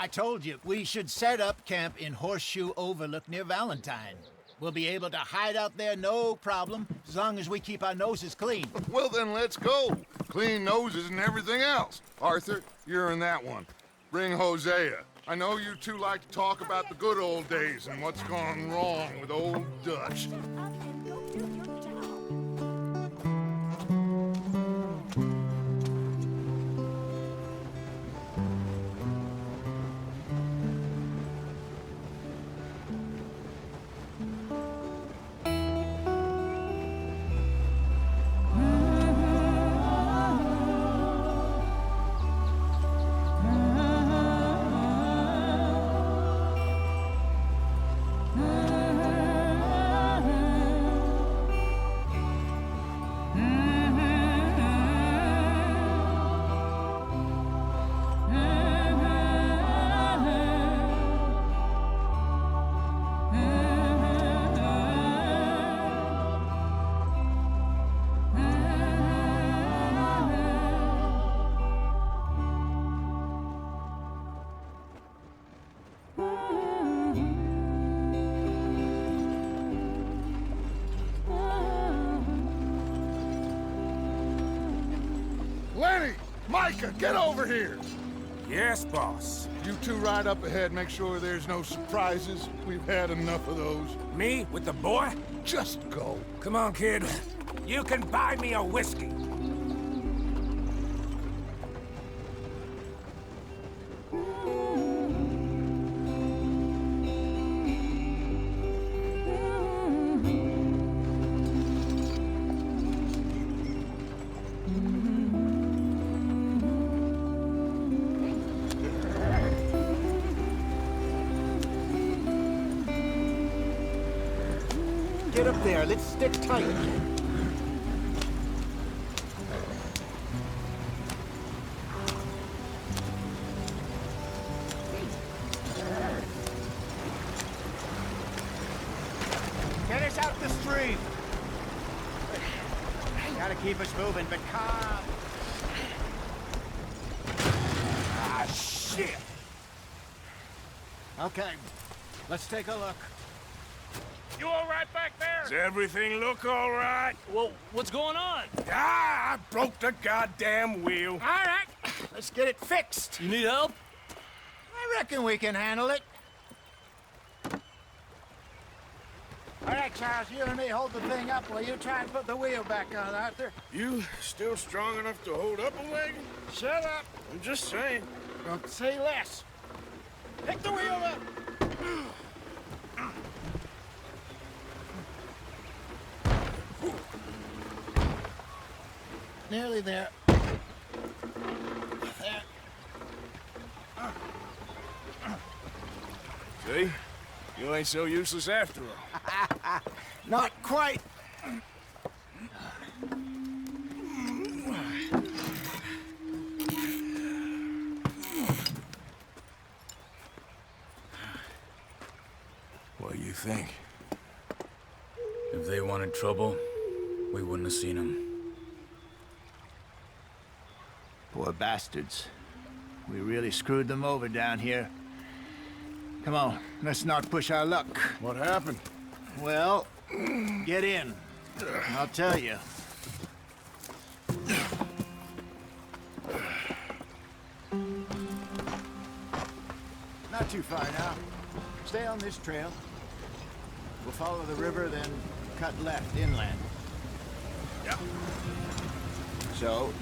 I told you, we should set up camp in Horseshoe Overlook near Valentine. We'll be able to hide out there no problem, as long as we keep our noses clean. Well, then let's go. Clean noses and everything else. Arthur, you're in that one. Bring Hosea. I know you two like to talk about the good old days and what's gone wrong with old Dutch. Lenny! Micah, get over here! Yes, boss. You two ride up ahead, make sure there's no surprises. We've had enough of those. Me with the boy? Just go. Come on, kid. You can buy me a whiskey. Get up there, let's stick tight. Get us out the stream. Gotta keep us moving, but calm. Ah, shit! Okay, let's take a look. You all right back there? Does everything look all right? Well, what's going on? Ah, I broke the goddamn wheel. All right, let's get it fixed. You need help? I reckon we can handle it. All right, Charles, you and me hold the thing up while you try and put the wheel back on, Arthur. You still strong enough to hold up a wagon? Shut up. I'm just saying. Don't say less. Pick the wheel up. Nearly there. There. See? You ain't so useless after all. Not quite. What do you think? If they wanted trouble, we wouldn't have seen them. Poor bastards. We really screwed them over down here. Come on, let's not push our luck. What happened? Well, get in. I'll tell you. Not too far now. Stay on this trail. We'll follow the river, then cut left inland. Yep. So,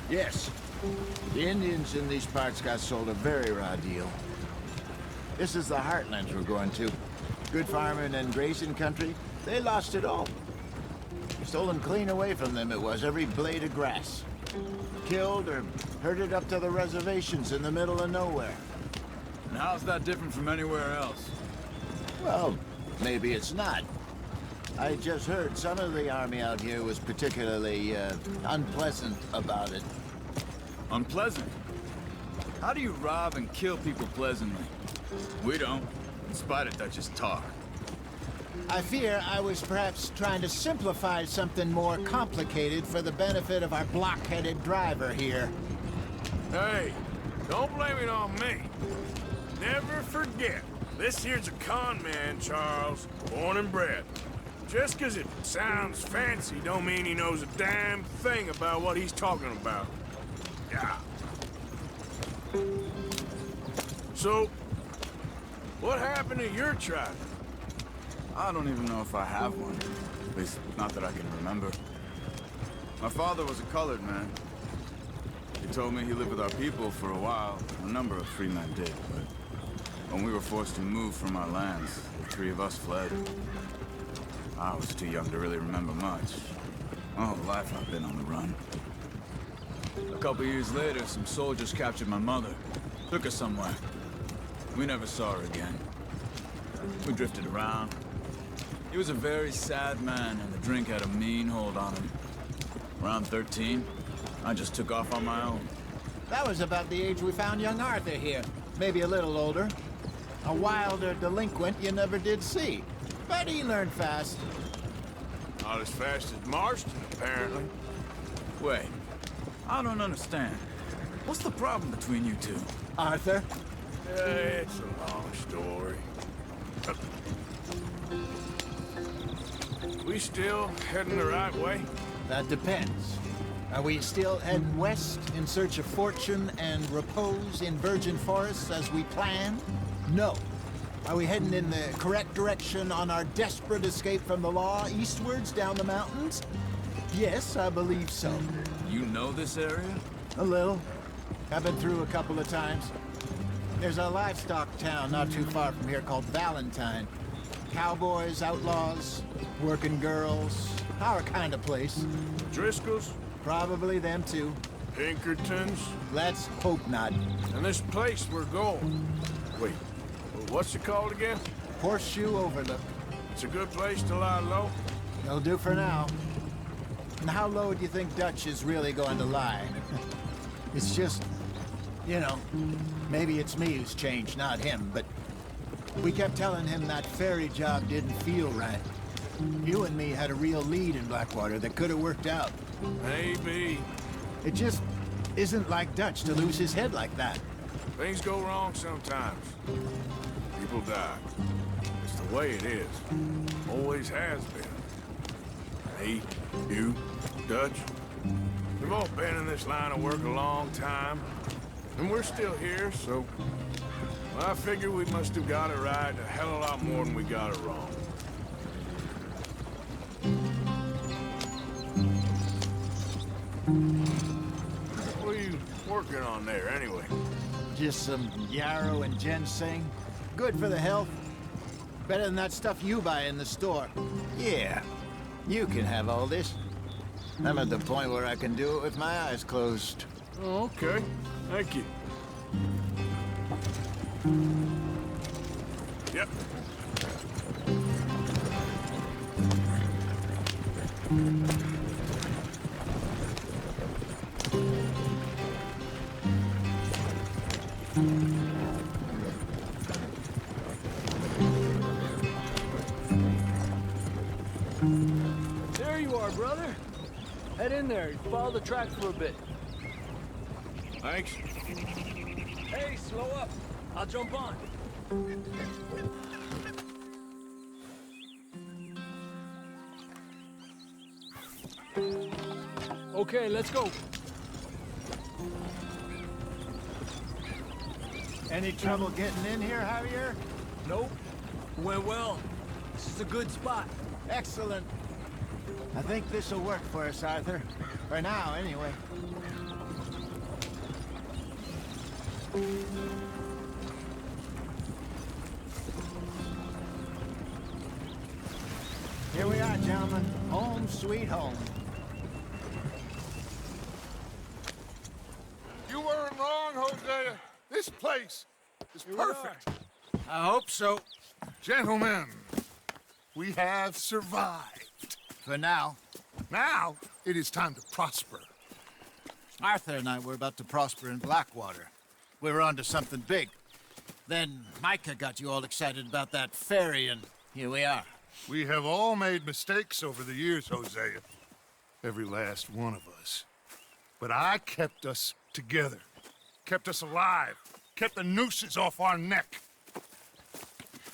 yes, the Indians in these parts got sold a very raw deal. This is the heartlands we're going to. Good farming and grazing country, they lost it all. Stolen clean away from them it was, every blade of grass. Killed or herded up to the reservations in the middle of nowhere. And how's that different from anywhere else? Well, maybe it's not. I just heard some of the army out here was particularly, unpleasant about it. Unpleasant? How do you rob and kill people pleasantly? We don't, in spite of Dutch's talk. I fear I was perhaps trying to simplify something more complicated for the benefit of our block-headed driver here. Hey, don't blame it on me. forget. This here's a con man, Charles. Born and bred. Just 'cause it sounds fancy don't mean he knows a damn thing about what he's talking about. Yeah. So, what happened to your tribe? I don't even know if I have one. At least, not that I can remember. My father was a colored man. He told me he lived with our people for a while. A number of free men did, but when we were forced to move from our lands, the three of us fled. I was too young to really remember much. My whole life I've been on the run. A couple years later, some soldiers captured my mother. Took her somewhere. We never saw her again. We drifted around. He was a very sad man, and the drink had a mean hold on him. Around 13, I just took off on my own. That was about the age we found young Arthur here. Maybe a little older. A wilder delinquent you never did see. But he learned fast. Not as fast as Marston, apparently. Wait, I don't understand. What's the problem between you two? Arthur? It's a long story. We still heading the right way? That depends. Are we still heading west in search of fortune and repose in virgin forests as we planned? No. Are we heading in the correct direction on our desperate escape from the law eastwards down the mountains? Yes, I believe so. You know this area? A little. I've been through a couple of times. There's a livestock town not too far from here called Valentine. Cowboys, outlaws, working girls, our kind of place. Driscoll's? Probably them too. Pinkertons? Let's hope not. And this place we're going. Wait, what's it called again? Horseshoe Overlook. It's a good place to lie low? It'll do for now. And how low do you think Dutch is really going to lie? It's just, you know, maybe it's me who's changed, not him, but we kept telling him that ferry job didn't feel right. You and me had a real lead in Blackwater that could have worked out. Maybe. It just isn't like Dutch to lose his head like that. Things go wrong sometimes. People die. It's the way it is. Always has been. Me, you, Dutch. We've all been in this line of work a long time. And we're still here, so... well, I figure we must have got it right a hell of a lot more than we got it wrong. What are you working on there, anyway? Just some yarrow and ginseng. Good for the health. Better than that stuff you buy in the store. Yeah, you can have all this. I'm at the point where I can do it with my eyes closed. Oh, okay. Thank you. Yep. There you are, brother. Head in there. Follow the track for a bit. Thanks. Hey, slow up. I'll jump on. Okay, let's go. Any trouble getting in here, Javier? Nope. Went well. This is a good spot. Excellent. I think this'll work for us, Arthur. For now, anyway. Here we are, gentlemen. Home sweet home. You weren't wrong, Hosea. This place is perfect. I hope so. Gentlemen, we have survived. For now. Now, it is time to prosper. Arthur and I were about to prosper in Blackwater. We were onto something big. Then Micah got you all excited about that ferry, and here we are. We have all made mistakes over the years, Hosea. Every last one of us. But I kept us together. Kept us alive. Kept the nooses off our neck.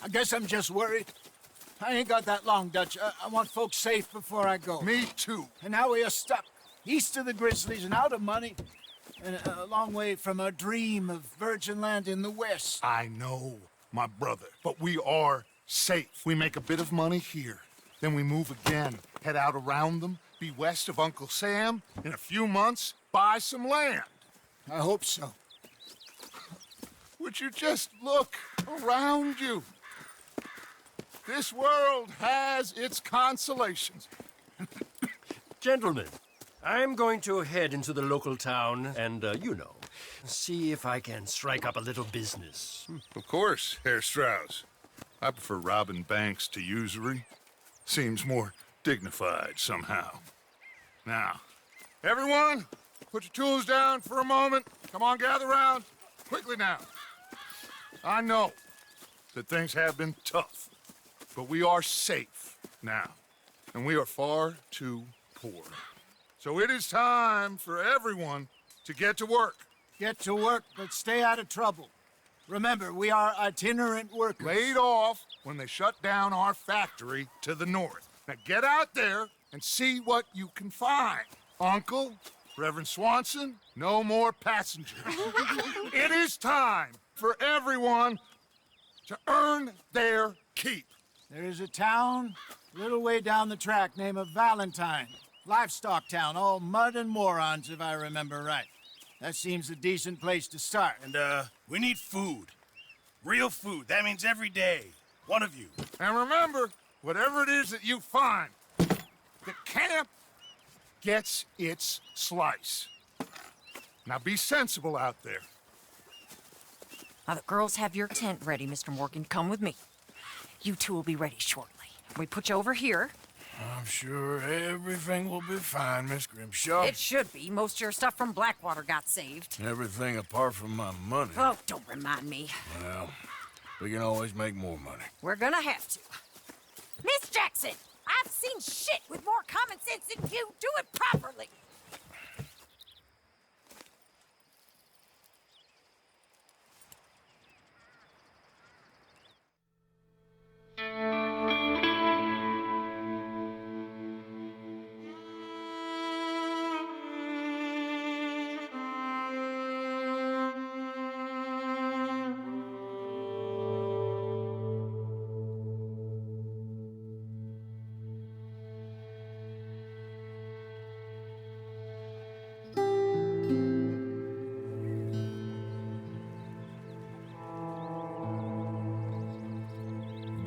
I guess I'm just worried. I ain't got that long, Dutch. I want folks safe before I go. Me too. And now we are stuck, east of the Grizzlies and out of money, and a long way from our dream of virgin land in the west. I know, my brother, but we are safe. We make a bit of money here, then we move again, head out around them, be west of Uncle Sam, in a few months, buy some land. I hope so. Would you just look around you? This world has its consolations. Gentlemen, I'm going to head into the local town and, see if I can strike up a little business. Of course, Herr Strauss. I prefer robbing banks to usury. Seems more dignified somehow. Now, everyone, put your tools down for a moment. Come on, gather round. Quickly now. I know that things have been tough, but we are safe now, and we are far too poor. So it is time for everyone to get to work. Get to work, but stay out of trouble. Remember, we are itinerant workers. Laid off when they shut down our factory to the north. Now get out there and see what you can find. Uncle, Reverend Swanson, no more passengers. It is time for everyone to earn their keep. There is a town a little way down the track named Valentine. Livestock town, all mud and morons, if I remember right. That seems a decent place to start. And, we need food. Real food. That means every day. One of you. And remember, whatever it is that you find, the camp gets its slice. Now be sensible out there. Now the girls have your tent ready, Mr. Morgan. Come with me. You two will be ready shortly. We put you over here. I'm sure everything will be fine, Miss Grimshaw. It should be. Most of your stuff from Blackwater got saved. Everything apart from my money. Oh, don't remind me. Well, we can always make more money. We're gonna have to. Miss Jackson, I've seen shit with more common sense than you. Do it properly.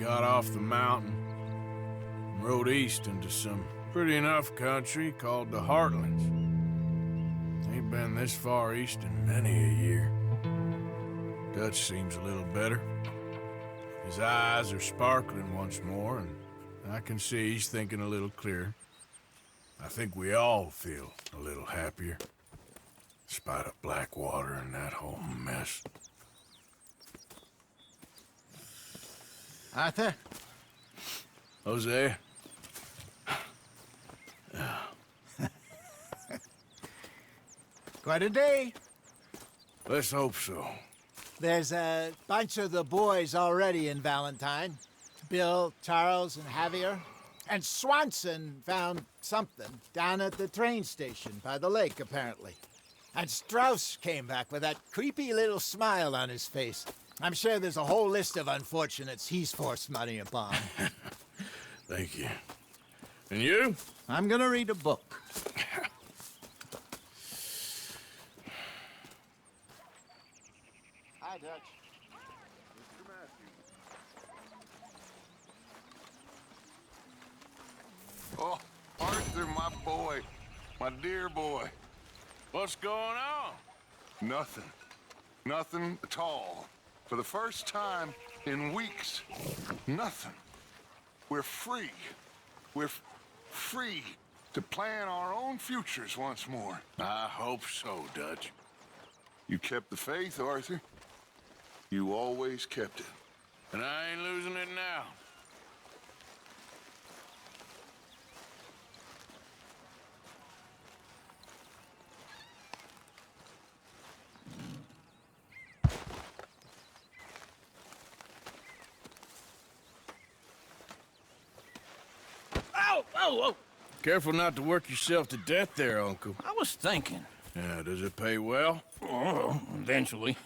Got off the mountain, and rode east into some pretty enough country called the Heartlands. Ain't been this far east in many a year. Dutch seems a little better. His eyes are sparkling once more, and I can see he's thinking a little clearer. I think we all feel a little happier, in spite of Blackwater and that whole mess. Arthur? Jose? Quite a day. Let's hope so. There's a bunch of the boys already in Valentine. Bill, Charles, and Javier. And Swanson found something down at the train station by the lake, apparently. And Strauss came back with that creepy little smile on his face. I'm sure there's a whole list of unfortunates he's forced money upon. Thank you. And you? I'm gonna read a book. Hi, Dutch. Oh, Arthur, my boy. My dear boy. What's going on? Nothing. Nothing at all. For the first time in weeks, nothing. We're free. We're free to plan our own futures once more. I hope so, Dutch. You kept the faith, Arthur. You always kept it. And I ain't losing it now. whoa! Careful not to work yourself to death there, Uncle. I was thinking. Yeah, does it pay well? Oh, eventually.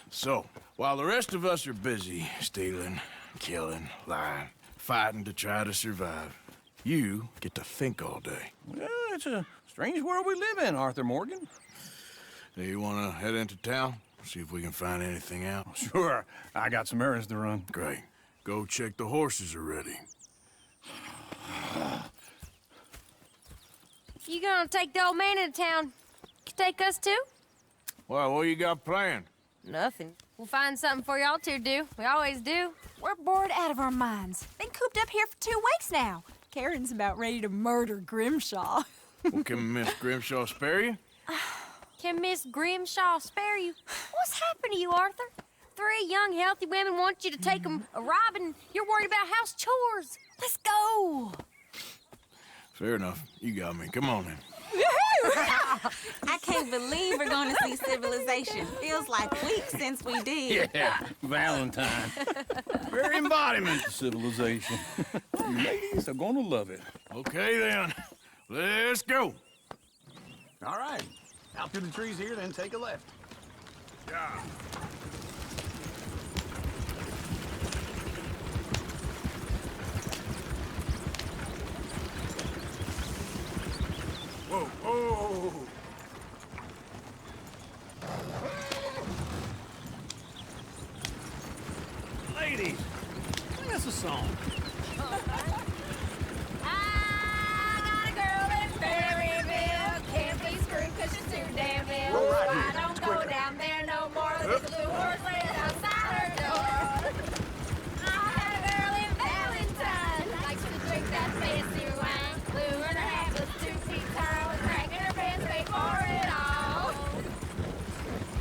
So, while the rest of us are busy stealing, killing, lying, fighting to try to survive, you get to think all day. Well, it's a strange world we live in, Arthur Morgan. Do you want to head into town? See if we can find anything out? Sure, I got some errands to run. Great. Go check the horses are ready. You gonna take the old man into town? You take us too? Well, what you got planned? Nothing. We'll find something for y'all to do. We always do. We're bored out of our minds. Been cooped up here for 2 weeks now. Karen's about ready to murder Grimshaw. Well, can Miss Grimshaw spare you? Can Miss Grimshaw spare you? What's happened to you, Arthur? 3 young, healthy women want you to take them a robbing. You're worried about house chores. Let's go. Fair enough. You got me. Come on then. I can't believe we're going to see civilization. Feels like weeks since we did. Yeah, Valentine. Very embodiment of civilization. You ladies are gonna love it. Okay then. Let's go. All right. Out through the trees here, then take a left. Yeah. Whoa, whoa! Ladies, sing us a song. I got a girl in Berryville. Can't be screwed 'cause she's too damn ill. I don't go down there no more. There's a blue horse laying outside her door. I had a girl in Valentine. Likes to drink that fancy wine. Blue and her hat was 2 feet tall. And cracking her pants paid for it all.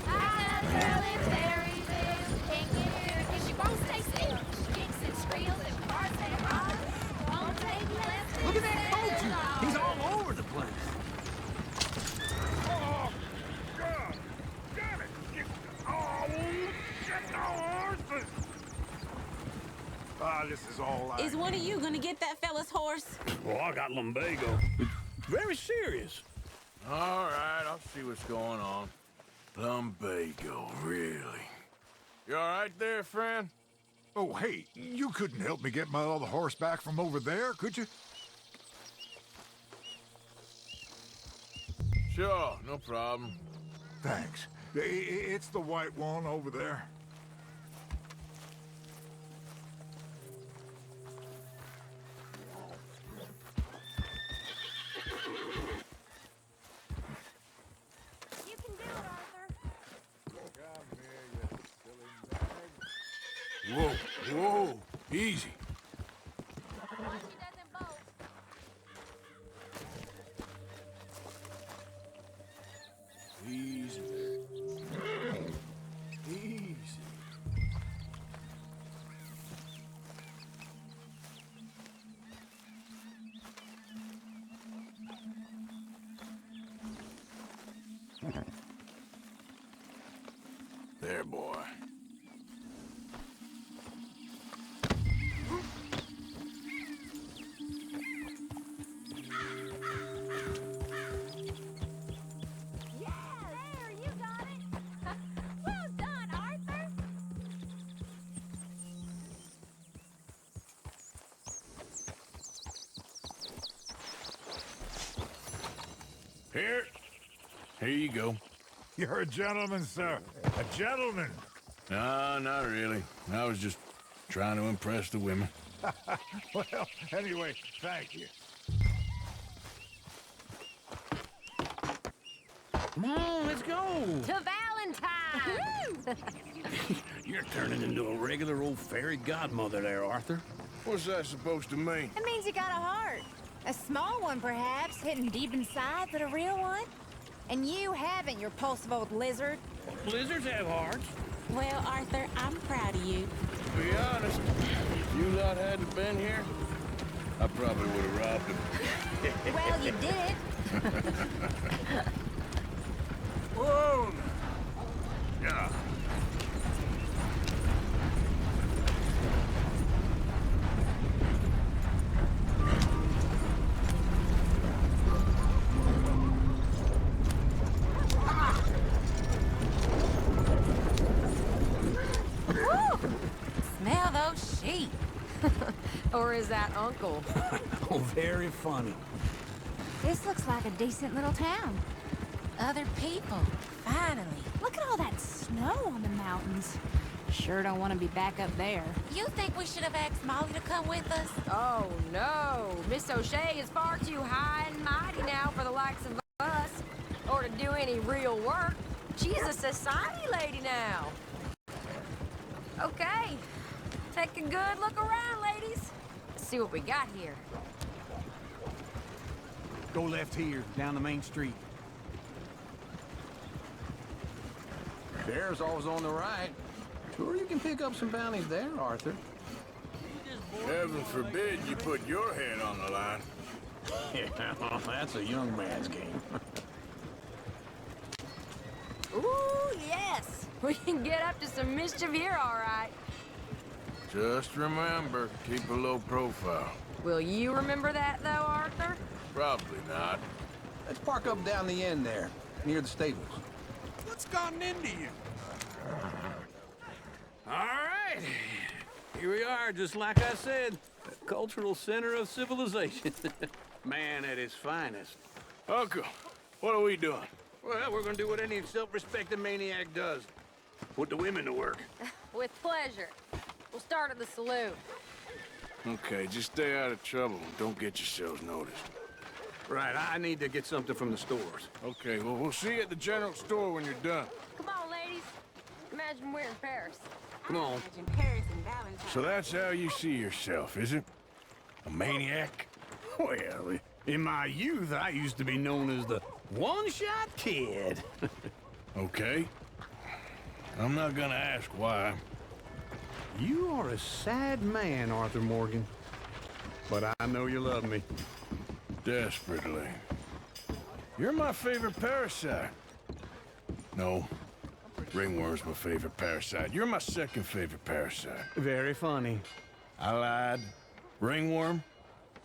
I got a girl in Berryville. Can't get her 'cause she won't stay still. She kicks and squeals and farts and hollers. Won't take less than Look at that coach. $7. He's all over the place. Oh, God! Damn it! Get the horses! Ah, this is all I... Is one of you going to get that fella's horse? Well, I got lumbago. It's very serious. All right, I'll see what's going on. Lumbago, really? You all right there, friend? Oh, hey, you couldn't help me get my other horse back from over there, could you? Sure, no problem. Thanks. It's the white one over there. You can do it, Arthur. Whoa, whoa, easy. She doesn't bolt. Easy there. Easy. There, boy. Yeah, there, you got it. Well done, Arthur. Here you go. You're a gentleman, sir. A gentleman. No, not really. I was just trying to impress the women. Well, anyway, thank you. Come on, let's go. To Valentine. You're turning into a regular old fairy godmother there, Arthur. What's that supposed to mean? It means you got a heart. A small one, perhaps, hidden deep inside, but a real one. And you haven't, you repulsive old lizard. Lizards have hearts. Well, Arthur, I'm proud of you. To be honest, if you lot hadn't been here, I probably would have robbed him. Well, you did. Whoa! Yeah. she? Or is that Uncle? Oh, very funny. This looks like a decent little town. Other people, finally. Look at all that snow on the mountains. Sure don't want to be back up there. You think we should have asked Molly to come with us? Oh, no. Miss O'Shea is far too high and mighty now for the likes of us, or to do any real work. She's a society lady now. Okay, take a good look around, ladies. Let's see what we got here. Go left here, down the main street. Bear's always on the right. Sure you can pick up some bounties there, Arthur. Heaven forbid you put your head on the line. Yeah, that's a young man's game. Ooh, yes. We can get up to some mischief here, all right. Just remember, keep a low profile. Will you remember that, though, Arthur? Probably not. Let's park up down the end there, near the stables. What's gotten into you? All right. Here we are, just like I said. The cultural center of civilization. Man at his finest. Uncle, what are we doing? Well, we're gonna do what any self-respecting maniac does. Put the women to work. With pleasure. We'll start at the saloon. Okay, just stay out of trouble and don't get yourselves noticed. Right, I need to get something from the stores. Okay, well, we'll see you at the general store when you're done. Come on, ladies. Imagine we're in Paris. Come on. Imagine Paris and Valentine. So that's how you see yourself, is it? A maniac? Well, in my youth, I used to be known as the one-shot kid. Okay. I'm not gonna ask why. You are a sad man, Arthur Morgan. But I know you love me. Desperately. You're my favorite parasite. No. Ringworm's my favorite parasite. You're my second favorite parasite. Very funny. I lied. Ringworm,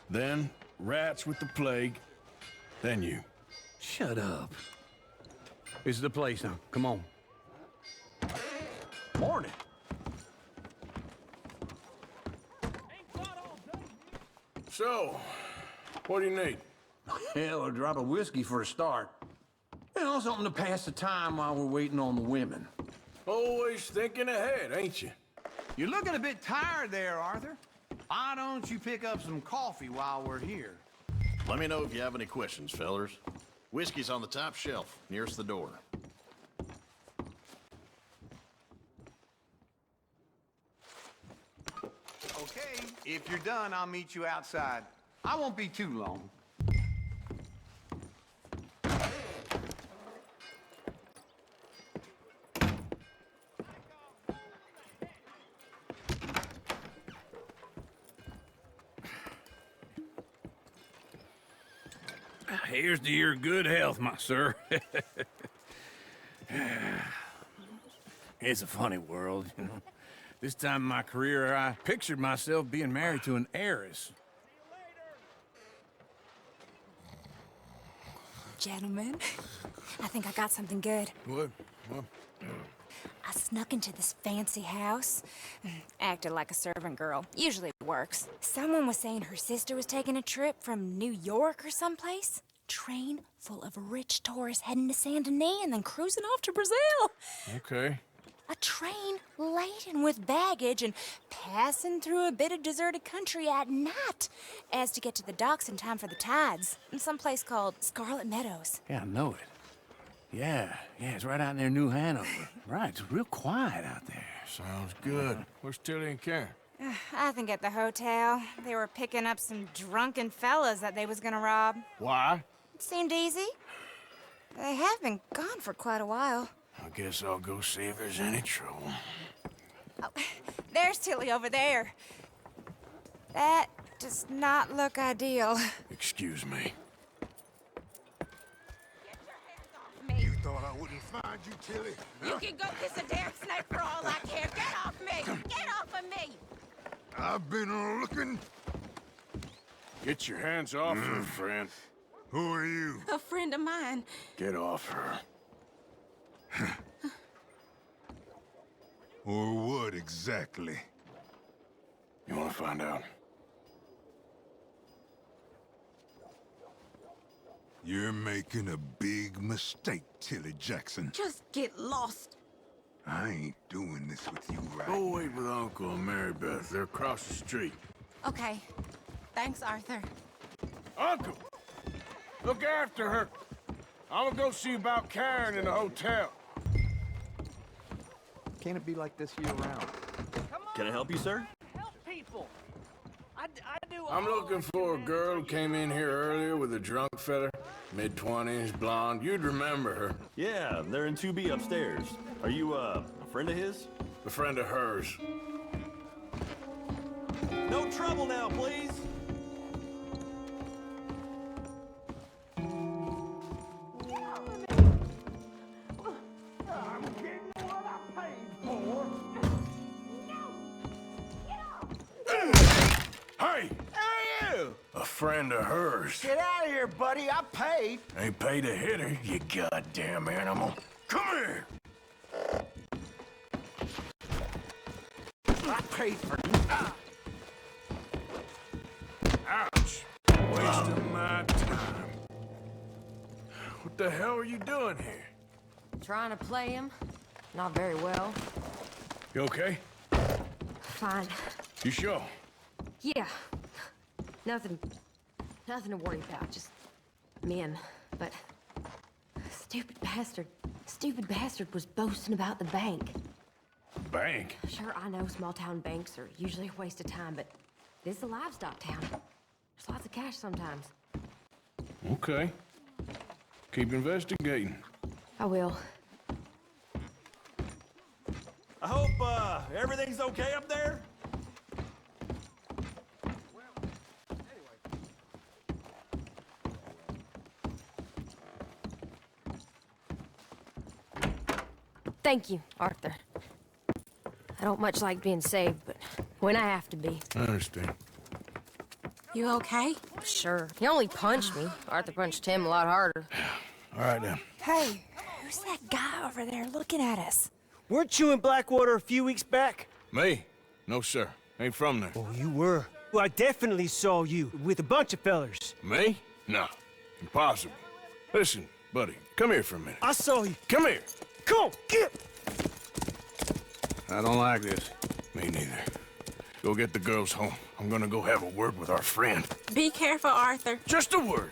then rats with the plague, then you. Shut up. This is the place now. Come on. Morning. So, what do you need? Hell, a drop of whiskey for a start. You know, something to pass the time while we're waiting on the women. Always thinking ahead, ain't you? You're looking a bit tired there, Arthur. Why don't you pick up some coffee while we're here? Let me know if you have any questions, fellers. Whiskey's on the top shelf, nearest the door. Okay, if you're done, I'll meet you outside. I won't be too long. Here's to your good health, my sir. It's a funny world, you know. This time in my career, I pictured myself being married to an heiress. Gentlemen, I think I got something good. What? I snuck into this fancy house. Acted like a servant girl. Usually works. Someone was saying her sister was taking a trip from New York or someplace. Train full of rich tourists heading to Saint Denis and then cruising off to Brazil. Okay. A train laden with baggage and passing through a bit of deserted country at night as to get to the docks in time for the tides in some place called Scarlet Meadows. Yeah, I know it. Yeah, it's right out near New Hanover. Right, it's real quiet out there. Sounds good. Where's Tilly and Karen? I think at the hotel. They were picking up some drunken fellas that they was gonna rob. Why? It seemed easy. They have been gone for quite a while. I guess I'll go see if there's any trouble. Oh, there's Tilly over there. That does not look ideal. Excuse me. You thought I wouldn't find you, Tilly? You can go kiss a damn snake for all I care. Get off me! Get off of me! I've been looking. Get your hands off her, friend. Who are you? A friend of mine. Get off her. Or what exactly? You want to find out? You're making a big mistake, Tilly Jackson. Just get lost. I ain't doing this with you right Go wait with Uncle and Mary Beth. They're across the street. Okay. Thanks, Arthur. Uncle! Look after her. I'm gonna go see about Karen in the hotel. Can't it be like this year-round? Can I help you, sir? Help people. I do. I'm looking for a girl who came in here earlier with a drunk fella. Mid-20s, blonde. You'd remember her. Yeah, they're in 2B upstairs. Are you, a friend of his? A friend of hers. No trouble now, please. I'm getting what I paid for. Hey! Who are you? A friend of hers. Get out of here, buddy. I paid. Ain't paid to hit her, you goddamn animal. Come here! I paid for Ouch! Wasting my time. What the hell are you doing here? Trying to play him. Not very well. You okay? Fine. You sure? Yeah. Nothing to worry about. Just men. But stupid bastard was boasting about the bank. Bank? Sure, I know small town banks are usually a waste of time, but this is a livestock town. There's lots of cash sometimes. Okay. Keep investigating. I will. I hope, everything's okay up there? Thank you, Arthur. I don't much like being saved, but when I have to be. I understand. You okay? Sure. He only punched me. Arthur punched him a lot harder. All right, then. Hey, who's that guy over there looking at us? Weren't you in Blackwater a few weeks back? Me? No, sir. Ain't from there. Oh, you were. Well, I definitely saw you with a bunch of fellers. Me? No. Impossible. Listen, buddy, come here for a minute. I saw you. Come here. Come on, get! I don't like this. Me neither. Go get the girls home. I'm gonna go have a word with our friend. Be careful, Arthur. Just a word.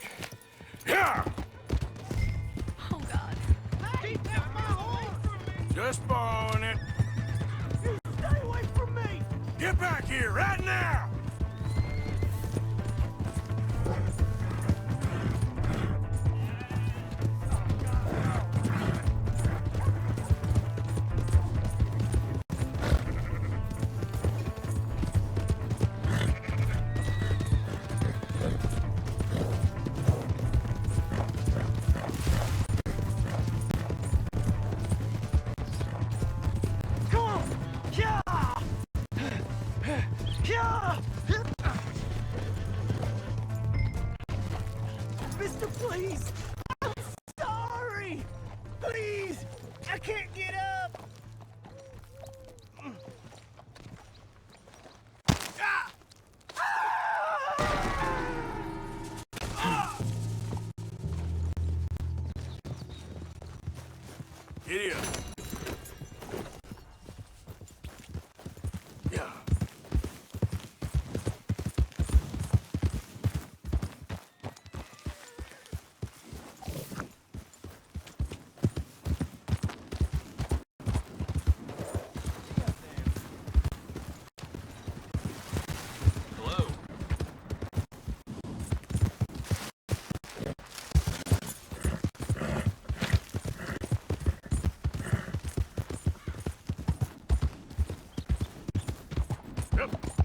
Yeah! Oh, God. Keep that away from me! Just borrowing it. You stay away from me! Get back here right now! Come on! Yeah! Yeah! Mister, please! I'm sorry! Please! I can't get up! Giddy up. Yeah. Hello. Yep.